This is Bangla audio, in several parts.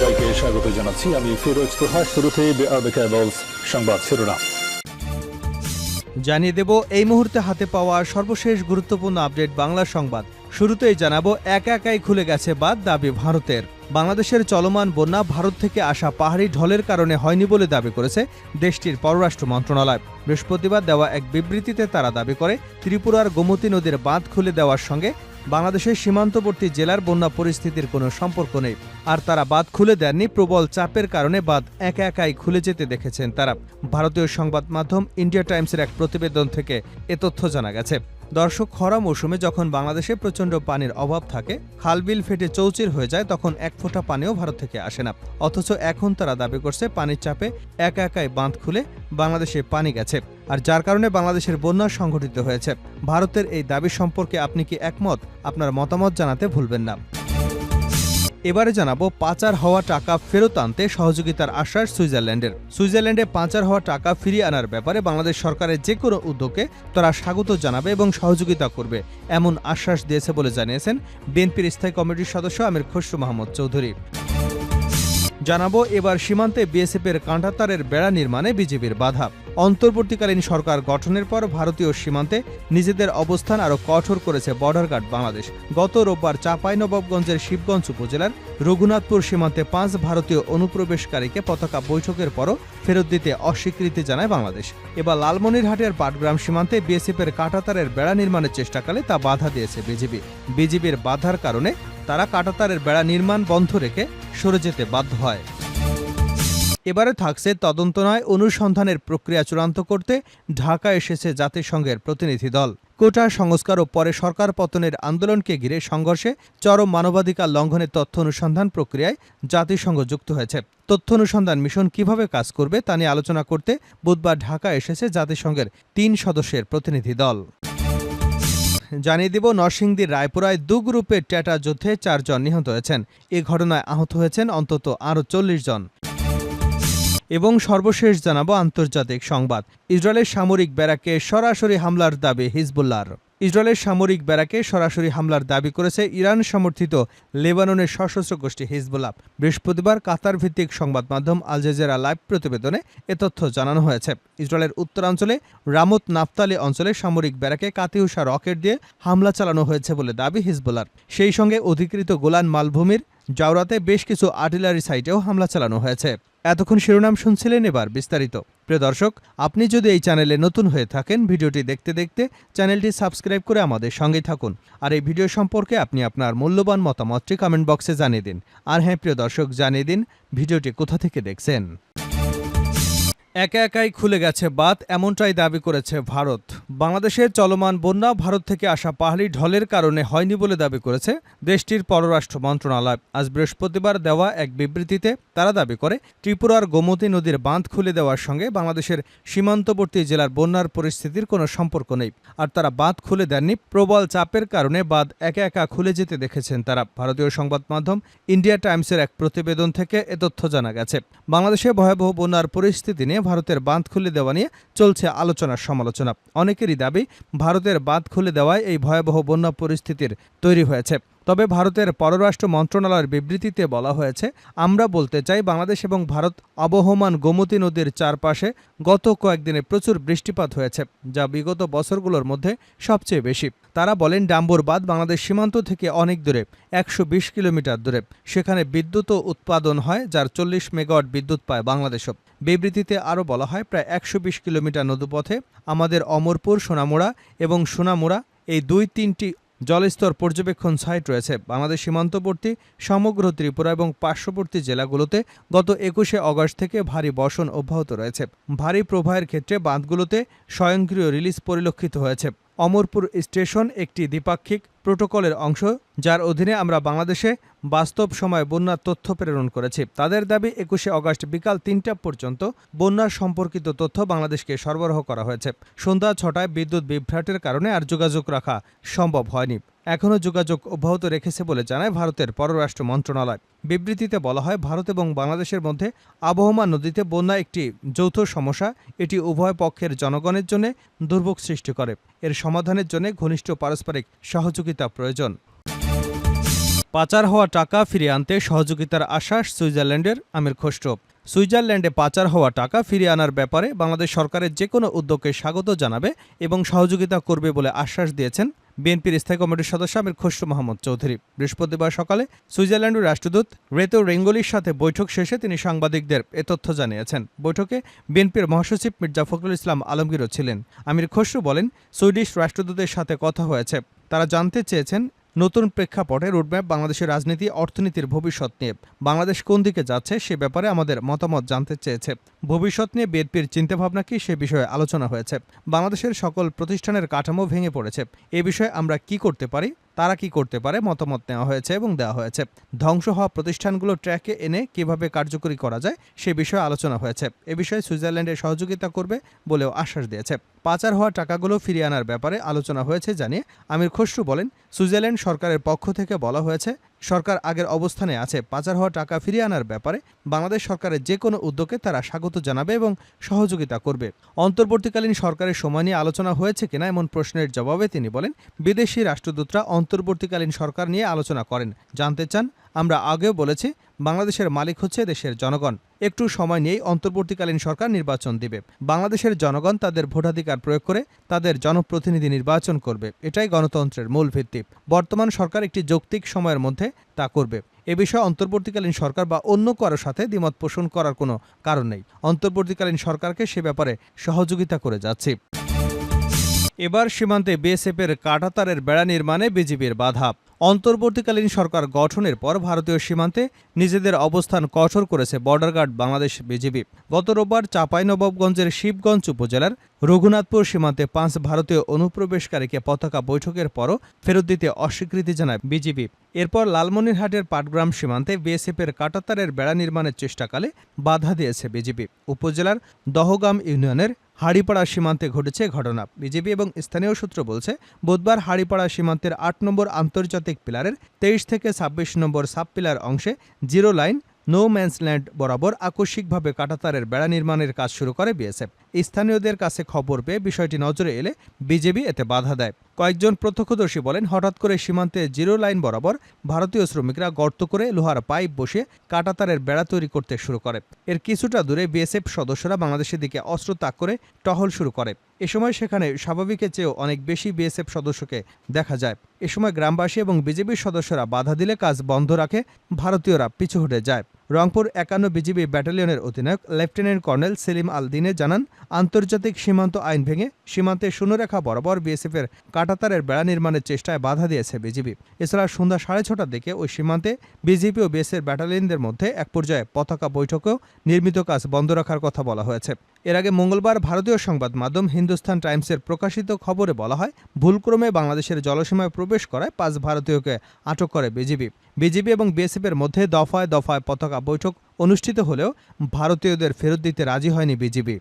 সবাইকে স্বাগত জানাচ্ছি। আমি ফিরোজ তোহা। শুরুতেই সংবাদ শিরোনাম জানিয়ে দেব এই মুহূর্তে হাতে পাওয়া সর্বশেষ গুরুত্বপূর্ণ আপডেট বাংলা সংবাদ। শুরুতেই জানাবো একাই খুলে গেছে বাঁধ, দাবি ভারতের। বাংলাদেশের চলমান বন্যা ভারত থেকে আসা পাহাড়ি ঢলের কারণে হয়নি বলে দাবি করেছে দেশটির পররাষ্ট্র মন্ত্রণালয়। বৃহস্পতিবার দেওয়া এক বিবৃতিতে তারা দাবি করে ত্রিপুরার গোমতী নদীর বাঁধ খুলে দেওয়ার সঙ্গে বাংলাদেশের সীমান্তবর্তী জেলার বন্যা পরিস্থিতির কোনো সম্পর্ক নেই। আর তারা বাঁধ খুলে দেননি, প্রবল চাপের কারণে বাঁধ একাই খুলে যেতে দেখেছেন তারা। ভারতীয় সংবাদ মাধ্যম ইন্ডিয়া টাইমসের এক প্রতিবেদন থেকে এ তথ্য জানা গেছে। দর্শক, খরা মৌসুমে যখন বাংলাদেশে প্রচণ্ড পানির অভাব থাকে, খালবিল ফেটে চৌচির হয়ে যায়, তখন এক ফোঁটা পানিও ভারত থেকে আসে না। অথচ এখন তারা দাবি করছে পানির চাপে একাই বাঁধ খুলে বাংলাদেশে পানি গেছে, আর যার কারণে বাংলাদেশের বন্যা সংঘটিত হয়েছে। ভারতের এই দাবি সম্পর্কে আপনি কি একমত? আপনার মতামত জানাতে ভুলবেন না। এবারে জানাবো পাচার হওয়া টাকা ফেরত আনতে সহযোগিতার আশ্বাস সুইজারল্যান্ডের। সুইজারল্যান্ডে পাচার হওয়া টাকা ফিরিয়ে আনার ব্যাপারে বাংলাদেশ সরকারের যে কোনো উদ্যোগকে তারা স্বাগত জানাবে এবং সহযোগিতা করবে, এমন আশ্বাস দিয়েছে বলে জানিয়েছেন বিএনপির স্থায়ী কমিটির সদস্য আমির খসরু মাহমুদ চৌধুরী। জানাবো এবার সীমান্তে বিএসএফের কাঁটাতারের বেড়া নির্মাণে বিজেপির বাধা। অন্তর্বর্তীকালীন সরকার গঠনের পর ভারতীয় সীমান্তে নিজেদের অবস্থান আরও কঠোর করেছে বর্ডার গার্ড বাংলাদেশ। গত রোববার চাঁপাইনবাবগঞ্জের শিবগঞ্জ উপজেলার রঘুনাথপুর সীমান্তে 5 ভারতীয় অনুপ্রবেশকারীকে পতাকা বৈঠকের পরও ফেরত দিতে অস্বীকৃতি জানায় বাংলাদেশ। এবার লালমনিরহাটের পাটগ্রাম সীমান্তে বিএসএফের কাঁটাতারের বেড়া নির্মাণের চেষ্টাকালে তা বাধা দিয়েছে বিজিবির বাধার কারণে তারা কাঁটাতারের বেড়া নির্মাণ বন্ধ রেখে সরে যেতে বাধ্য হয়। এবারে থাকছে তদন্ত নয়, অনুসন্ধানের প্রক্রিয়া চূড়ান্ত করতে ঢাকা এসেছে জাতিসংঘের প্রতিনিধি দল। কোটা সংস্কার ও পরে সরকার পতনের আন্দোলনকে ঘিরে সংঘর্ষে চরম মানবাধিকার লঙ্ঘনের তথ্য অনুসন্ধান প্রক্রিয়ায় জাতিসংঘ যুক্ত হয়েছে। তথ্য অনুসন্ধান মিশন কিভাবে কাজ করবে তা নিয়ে আলোচনা করতে বুধবার ঢাকা এসেছে জাতিসংঘের 3 সদস্যের প্রতিনিধি দল। জানিয়ে দিব নরসিংদীর রায়পুরায় 2 গ্রুপের ট্যাটা যুদ্ধে 4 জন নিহত হয়েছেন। এ ঘটনায় আহত হয়েছেন অন্তত আরও 40 জন। এবং সর্বশেষ জানাবো আন্তর্জাতিক সংবাদ। ইসরায়েলের সামরিক ব্যারাকে সরাসরি হামলার দাবি হিজবুল্লাহর। ইসরায়েলের সামরিক ব্যারাকে সরাসরি হামলার দাবি করেছে ইরান সমর্থিত লেবাননের সশস্ত্র গোষ্ঠী হিজবুল্লাহ। বৃহস্পতিবার কাতার ভিত্তিক সংবাদ মাধ্যম আল জাজিরা লাইভ প্রতিবেদনে এ তথ্য জানানো হয়েছে। ইসরায়েলের উত্তরাঞ্চলে রামত নাফতালি অঞ্চলে সামরিক ব্যারাকে কাতিউষা রকেট দিয়ে হামলা চালানো হয়েছে বলে দাবি হিজবুল্লাহর। সেই সঙ্গে অধিকৃত গোলান মালভূমির জাওরাতে বেশ কিছু আর্টিলারি সাইটেও হামলা চালানো হয়েছে। এতক্ষণ শিরোনাম শুনছিলেন, এবার বিস্তারিত। প্রিয় দর্শক, আপনি যদি এই চ্যানেলে নতুন হয়ে থাকেন, ভিডিওটি দেখতে দেখতে চ্যানেলটি সাবস্ক্রাইব করে আমাদের সঙ্গেই থাকুন। আর এই ভিডিও সম্পর্কে আপনি আপনার মূল্যবান মতামতটি কমেন্ট বক্সে জানিয়ে দিন। আর হ্যাঁ প্রিয় দর্শক, জানিয়ে দিন ভিডিওটি কোথা থেকে দেখছেন। একাই খুলে গেছে বাঁধ, এমনটাই দাবি করেছে ভারত। বাংলাদেশের চলমান বন্যা ভারত থেকে আসা পাহাড়ি ঢলের কারণে হয়নি বলে দাবি করেছে দেশটির পররাষ্ট্র মন্ত্রণালয়। আজ বৃহস্পতিবার দেওয়া এক বিবৃতিতে তারা দাবি করে ত্রিপুরার গোমতী নদীর বাঁধ খুলে দেওয়ার সঙ্গে বাংলাদেশের সীমান্তবর্তী জেলার বন্যার পরিস্থিতির কোনো সম্পর্ক নেই। আর তারা বাঁধ খুলে দেননি, প্রবল চাপের কারণে বাঁধ একা খুলে যেতে দেখেছেন তারা। ভারতীয় সংবাদ মাধ্যম ইন্ডিয়া টাইমসের এক প্রতিবেদন থেকে এ তথ্য জানা গেছে। বাংলাদেশে ভয়াবহ বন্যার পরিস্থিতি নিয়ে ভারতের বাঁধ খুলে দেওয়া নিয়ে চলছে আলোচনা সমালোচনা। অনেকেরই দাবি ভারতের বাঁধ খুলে দেওয়ায় এই ভয়াবহ বন্যা পরিস্থিতির তৈরি হয়েছে। তবে ভারতের পররাষ্ট্র মন্ত্রণালয়ের বিবৃতিতে বলা হয়েছে, আমরা বলতে চাই বাংলাদেশ এবং ভারত অবহমান গোমতী নদীর চারপাশে গত কয়েকদিনে প্রচুর বৃষ্টিপাত হয়েছে, যা বিগত বছরগুলোর মধ্যে সবচেয়ে বেশি। তারা বলেন ডাম্বুর বাঁধ বাংলাদেশ সীমান্ত থেকে অনেক দূরে, 120 কিলোমিটার দূরে। সেখানে বিদ্যুৎও উৎপাদন হয়, যার 40 মেগাওয়াট বিদ্যুৎ পায় বাংলাদেশও। বিবৃতিতে আরও বলা হয়, প্রায় 120 কিলোমিটার নদীপথে আমাদের অমরপুর, সোনামুড়া এবং সোনামুড়া এই 2-3টি জলস্তর পর্যবেক্ষণ সাইট রয়েছে। বাংলাদেশ সীমান্তবর্তী সমগ্র ত্রিপুরা এবং পার্শ্ববর্তী জেলাগুলোতে গত 21শে অগস্ট থেকে ভারী বর্ষণ অব্যাহত রয়েছে। ভারী প্রবাহের ক্ষেত্রে বাঁধগুলোতে স্বয়ংক্রিয় রিলিজ পরিলক্ষিত হয়েছে। অমরপুর স্টেশন একটি দ্বিপাক্ষিক প্রোটোকলের অংশ, যার অধীনে আমরা বাংলাদেশে বাস্তব সময়ে বন্যার তথ্য প্রেরণ করেছি। তাদের দাবি 21শে অগস্ট বিকাল 3টা পর্যন্ত বন্যার সম্পর্কিত তথ্য বাংলাদেশকে সরবরাহ করা হয়েছে। সন্ধ্যা 6টায় বিদ্যুৎ বিভ্রাটের কারণে আর যোগাযোগ রাখা সম্ভব হয়নি। এখনও যোগাযোগ অব্যাহত রেখেছে বলে জানায় ভারতের পররাষ্ট্র মন্ত্রণালয়। বিবৃতিতে বলা হয়, ভারত এবং বাংলাদেশের মধ্যে আবহমান নদীতে বন্যা একটি যৌথ সমস্যা। এটি উভয় পক্ষের জনগণের জন্য দুর্ভোগ সৃষ্টি করে। এর সমাধানের জন্য ঘনিষ্ঠ পারস্পরিক সহযোগিতা প্রয়োজন। পাচার হওয়া টাকা ফিরিয়ে আনতে সহযোগিতার আশ্বাস সুইজারল্যান্ডের আমির খসরু। সুইজারল্যান্ডে পাচার হওয়া টাকা ফিরিয়ে আনার ব্যাপারে বাংলাদেশ সরকারের যে কোনো উদ্যোগকে স্বাগত জানাবে এবং সহযোগিতা করবে বলে আশ্বাস দিয়েছেন বিএনপির স্থায়ী কমিটির সদস্য আমির খসরু মাহমুদ চৌধুরী। বৃহস্পতিবার সকালে সুইজারল্যান্ডের রাষ্ট্রদূত রেতো রেঙ্গলির সাথে বৈঠক শেষে তিনি সাংবাদিকদের এ তথ্য জানিয়েছেন। বৈঠকে বিএনপির মহাসচিব মির্জা ফখরুল ইসলাম আলমগীরও ছিলেন। আমির খসরু বলেন, সুইডিশ রাষ্ট্রদূতের সাথে কথা হয়েছে। তারা জানতে চেয়েছেন নতুন প্রেক্ষাপটে রোডম্যাপ বাংলাদেশের রাজনীতি অর্থনীতির ভবিষ্যৎ নিয়ে বাংলাদেশ কোন দিকে যাচ্ছে সে ব্যাপারে আমাদের মতামত জানতে চেয়েছে। ভবিষ্যৎ নিয়ে বিএনপির চিন্তাভাবনা কি সে বিষয়ে আলোচনা হয়েছে। বাংলাদেশের সকল প্রতিষ্ঠানের কাঠামো ভেঙে পড়েছে। এ বিষয়ে আমরা কি করতে পারি, তারা কি করতে পারে মতামত নেওয়া হয়েছে এবং দেওয়া হয়েছে। ধ্বংস হওয়া প্রতিষ্ঠানগুলো ট্র্যাকে এনে কিভাবে কার্যকরী করা যায় সে বিষয়ে আলোচনা হয়েছে। এ বিষয়ে সুইজারল্যান্ডে সহযোগিতা করবে বলেও আশ্বাস দিয়েছে। পাচার হওয়া টাকাগুলো ফিরিয়ে আনার ব্যাপারে আলোচনা হয়েছে জানিয়ে আমির খসরু বলেন, সুইজারল্যান্ড সরকারের পক্ষ থেকে বলা হয়েছে সরকার আগের অবস্থানে আছে। পাচার হওয়া টাকা ফিরিয়ে আনার ব্যাপারে বাংলাদেশ সরকারের যে কোনো উদ্যোগে তারা স্বাগত জানাবে এবং সহযোগিতা করবে। অন্তর্বর্তীকালীন সরকারের সময় নিয়ে আলোচনা হয়েছে কিনা এমন প্রশ্নের জবাবে তিনি বলেন, বিদেশি রাষ্ট্রদূতরা অন্তর্বর্তীকালীন সরকার নিয়ে আলোচনা করেন, জানতে চান। আমরা আগেও বলেছি বাংলাদেশের মালিক হচ্ছে দেশের জনগণ। একটু সময় নিয়েই অন্তর্বর্তীকালীন সরকার নির্বাচন দিবে। বাংলাদেশের জনগণ তাদের ভোটাধিকার প্রয়োগ করে তাদের জনপ্রতিনিধি নির্বাচন করবে। এটাই গণতন্ত্রের মূল ভিত্তি। বর্তমান সরকার একটি যৌক্তিক সময়ের মধ্যে তা করবে। এ বিষয়ে অন্তর্বর্তীকালীন সরকার বা অন্য কারোর সাথে দ্বিমত পোষণ করার কোনো কারণ নেই। অন্তর্বর্তীকালীন সরকারকে সে ব্যাপারে সহযোগিতা করে যাচ্ছি। এবার সীমান্তে বিএসএফের কাঁটাতারের বেড়া নির্মাণে বিজিবির বাধা। অন্তর্বর্তীকালীন সরকার গঠনের পর ভারতীয় সীমান্তে নিজেদের অবস্থান কঠোর করেছে বর্ডার গার্ড বাংলাদেশ বিজিবি। গত রোববার চাঁপাইনবাবগঞ্জের শিবগঞ্জ উপজেলার রঘুনাথপুর সীমান্তে 5 ভারতীয় অনুপ্রবেশকারীকে পতাকা বৈঠকের পরও ফেরত দিতে অস্বীকৃতি জানায় বিজিবি। এরপর লালমনিরহাটের পাটগ্রাম সীমান্তে বিএসএফের কাঁটাতারের বেড়া নির্মাণের চেষ্টাকালে বাধা দিয়েছে বিজিবি। উপজেলার দহগাম ইউনিয়নের হাড়িপাড়া সীমান্তে ঘটেছে ঘটনা। বিজিবি এবং স্থানীয় সূত্র বলছে, বুধবার হাড়িপাড়া সীমান্তের 8 নম্বর আন্তর্জাতিক পিলারের 23 থেকে 26 নম্বর সাব পিলার অংশে zero line no man's land বরাবর আকস্মিকভাবে কাঁটাতারের বেড়া নির্মাণের কাজ শুরু করে বিএসএফ। স্থানীয়দের কাছে খবর পেয়ে বিষয়টি নজরে এলে বিজিবি এতে বাধা দেয়। কয়েকজন প্রত্যক্ষদর্শী বলেন, হঠাৎ করে সীমান্তে জিরো লাইন বরাবর ভারতীয় শ্রমিকরা গর্ত করে লোহার পাইপ বসিয়ে কাঁটাতারের বেড়া তৈরি করতে শুরু করে। এর কিছুটা দূরে বিএসএফ সদস্যরা বাংলাদেশের দিকে অস্ত্র তাক করে টহল শুরু করে। এ সময় সেখানে স্বাভাবিকের চেয়েও অনেক বেশি বিএসএফ সদস্যকে দেখা যায়। এ সময় গ্রামবাসী এবং বিজিবির সদস্যরা বাধা দিলে কাজ বন্ধ রাখে ভারতীয়রা পিছু হটে যায়। রংপুর 51 বিজিবি ব্যাটালিয়নের অধিনায়ক লেফটেন্যান্ট কর্নেল সেলিম আল দিনে জানান, আন্তর্জাতিক সীমান্ত আইন ভেঙে সীমান্তে শূন্যরেখা বরাবর বিএসএফের কাঁটাতারের বেড়া নির্মাণের চেষ্টায় বাধা দিয়েছে বিজিবি। এছাড়া সন্ধ্যা 6:30টার দিকে ওই সীমান্তে বিজিবি ও বিএসএফ ব্যাটালিয়নদের মধ্যে এক পর্যায়ে পতাকা বৈঠকেও নির্মিত কাজ বন্ধ রাখার কথা বলা হয়েছে। এর আগে মঙ্গলবার ভারতীয় সংবাদ মাধ্যম হিন্দুস্তান টাইমসের প্রকাশিত খবরে বলা হয়, ভুলক্রমে বাংলাদেশের জলসীমায় প্রবেশ করায় 5 ভারতীয়কে আটক করে বিজিবি। বিজিবি এবং বিএসএফের মধ্যে দফায় দফায় পতাকা বৈঠক অনুষ্ঠিত হলেও ভারতীয়দের ফেরত দিতে রাজি হয়নি বিজিবি।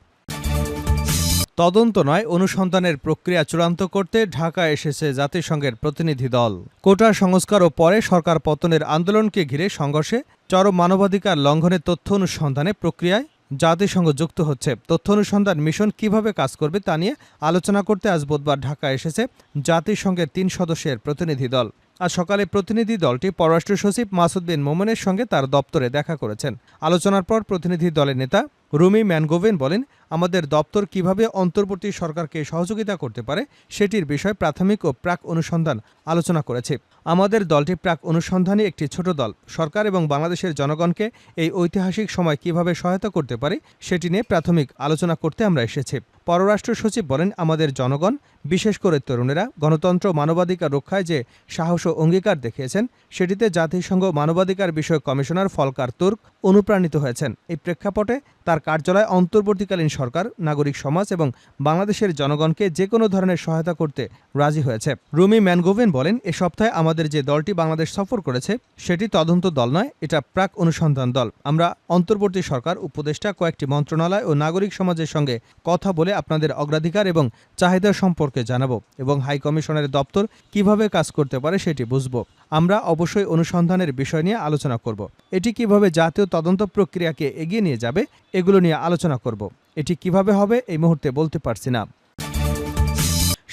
তদন্ত নয়, অনুসন্ধানের প্রক্রিয়া চূড়ান্ত করতে ঢাকা এসেছে জাতিসংঘের প্রতিনিধি দল। কোটা সংস্কার ও পরে সরকার পতনের আন্দোলনকে ঘিরে সংঘর্ষে চরম মানবাধিকার লঙ্ঘনের তথ্য অনুসন্ধানে প্রক্রিয়ায় জাতিসংঘ যুক্ত হচ্ছে। তথ্য অনুসন্ধান মিশন কিভাবে কাজ করবে তা নিয়ে আলোচনা করতে আজ বুধবার ঢাকা এসেছে জাতিসংঘের 3 সদস্যের প্রতিনিধি দল। আজ সকালে প্রতিনিধি দলটি পররাষ্ট্র সচিব মাসুদ বিন মোমেনের সঙ্গে তার দপ্তরে দেখা করেছেন। আলোচনার পর প্রতিনিধি দলের নেতা রুমি ম্যানগোভেন বলেন, আমাদের দপ্তর কিভাবে অন্তর্বর্তী সরকারকে সহযোগিতা করতে পারে সেটির বিষয়ে প্রাথমিক ও প্রাক অনুসন্ধান আলোচনা করেছে। আমাদের দলটি প্রাক অনুসন্ধানী একটি ছোট দল। সরকার এবং বাংলাদেশের জনগণকে এই ঐতিহাসিক সময় কিভাবে সহায়তা করতে পারে সেটি নিয়ে প্রাথমিক আলোচনা করতে আমরা এসেছি। পররাষ্ট্র সচিব বলেন, আমাদের জনগণ, বিশেষ করে তরুণেরা গণতন্ত্র মানবাধিকার রক্ষায় যে সাহস ও অঙ্গীকার দেখিয়েছেন সেটিতে জাতিসংঘ মানবাধিকার বিষয়ক কমিশনার ফলকার তুর্ক অনুপ্রাণিত হয়েছেন। এই প্রেক্ষাপটে তার কার্যালয় অন্তর্বর্তীকালীন সরকার, নাগরিক সমাজ এবং বাংলাদেশের জনগণকে যে কোনো ধরনের সহায়তা করতে রাজি হয়েছে। রুমি ম্যানগোভেন বলেন, এ সপ্তাহে আমাদের যে দলটি বাংলাদেশ সফর করেছে সেটি তদন্ত দল নয়, এটা প্রাক অনুসন্ধান দল। আমরা অন্তর্বর্তী সরকার, উপদেষ্টা, কয়েকটি মন্ত্রণালয় ও নাগরিক সমাজের সঙ্গে কথা বলে আপনাদের অগ্রাধিকার এবং চাহিদা সম্পর্কে জানাবো এবং হাই কমিশনের দপ্তর কিভাবে কাজ করতে পারে সেটি বুঝব। আমরা অবশ্যই অনুসন্ধানের বিষয় নিয়ে আলোচনা করব। এটি কিভাবে জাতীয় তদন্ত প্রক্রিয়াকে এগিয়ে নিয়ে যাবে এগুলো নিয়ে আলোচনা করব। এটি কিভাবে হবে এই মুহূর্তে বলতে পারছি না।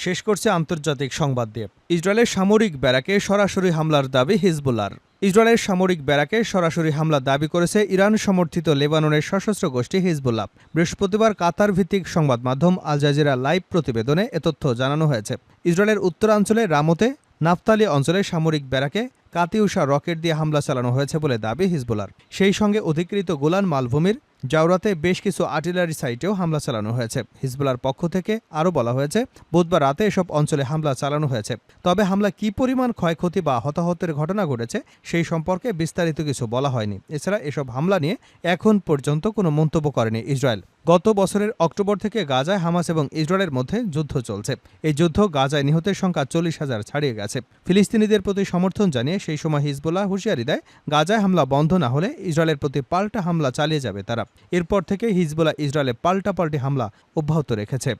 শেষ করছে আন্তর্জাতিক সংবাদ দিয়ে। ইসরায়েলের সামরিক ব্যারাকে সরাসরি হামলার দাবি হিজবুল্লাহর। ইসরায়েলের সামরিক ব্যারাকে সরাসরি হামলা দাবি করেছে ইরান সমর্থিত লেবাননের সশস্ত্র গোষ্ঠী হিজবুল্লাহ। বৃহস্পতিবার কাতার ভিত্তিক সংবাদ মাধ্যম আল জাজিরা লাইভ প্রতিবেদনে এ তথ্য জানানো হয়েছে। ইসরায়েলের উত্তরাঞ্চলে রামোতে নাফতালি অঞ্চলে সামরিক ব্যারাকে কাতিউশা রকেট দিয়ে হামলা চালানো হয়েছে বলে দাবি হিজবুল্লাহর। সেই সঙ্গে অধিকৃত গোলান মালভূমির জাওরাতে বেশ কিছু আর্টিলারি সাইটেও হামলা চালানো হয়েছে। হিজবুল্লাহর পক্ষ থেকে আরও বলা হয়েছে, বুধবার রাতে এসব অঞ্চলে হামলা চালানো হয়েছে। তবে হামলা কী পরিমাণ ক্ষয়ক্ষতি বা হতাহতের ঘটনা ঘটেছে সেই সম্পর্কে বিস্তারিত কিছু বলা হয়নি। এছাড়া এসব হামলা নিয়ে এখন পর্যন্ত কোনো মন্তব্য করেনি ইসরায়েল। গত বছরের অক্টোবর থেকে গাজায় হামাস এবং ইসরায়েলের মধ্যে যুদ্ধ চলছে। এই যুদ্ধ গাজায় নিহতের সংখ্যা 40,000 ছাড়িয়ে গেছে। ফিলিস্তিনিদের প্রতি সমর্থন জানিয়ে সেই সময় হিজবুল্লাহ হুঁশিয়ারি দেয়, গাজায় হামলা বন্ধ না হলে ইসরায়েলের প্রতি পাল্টা হামলা চালিয়ে যাবে তারা। এরপর থেকে হিজবুল্লাহ ইসরায়েলে পাল্টাপাল্টি হামলা অব্যাহত রেখেছে।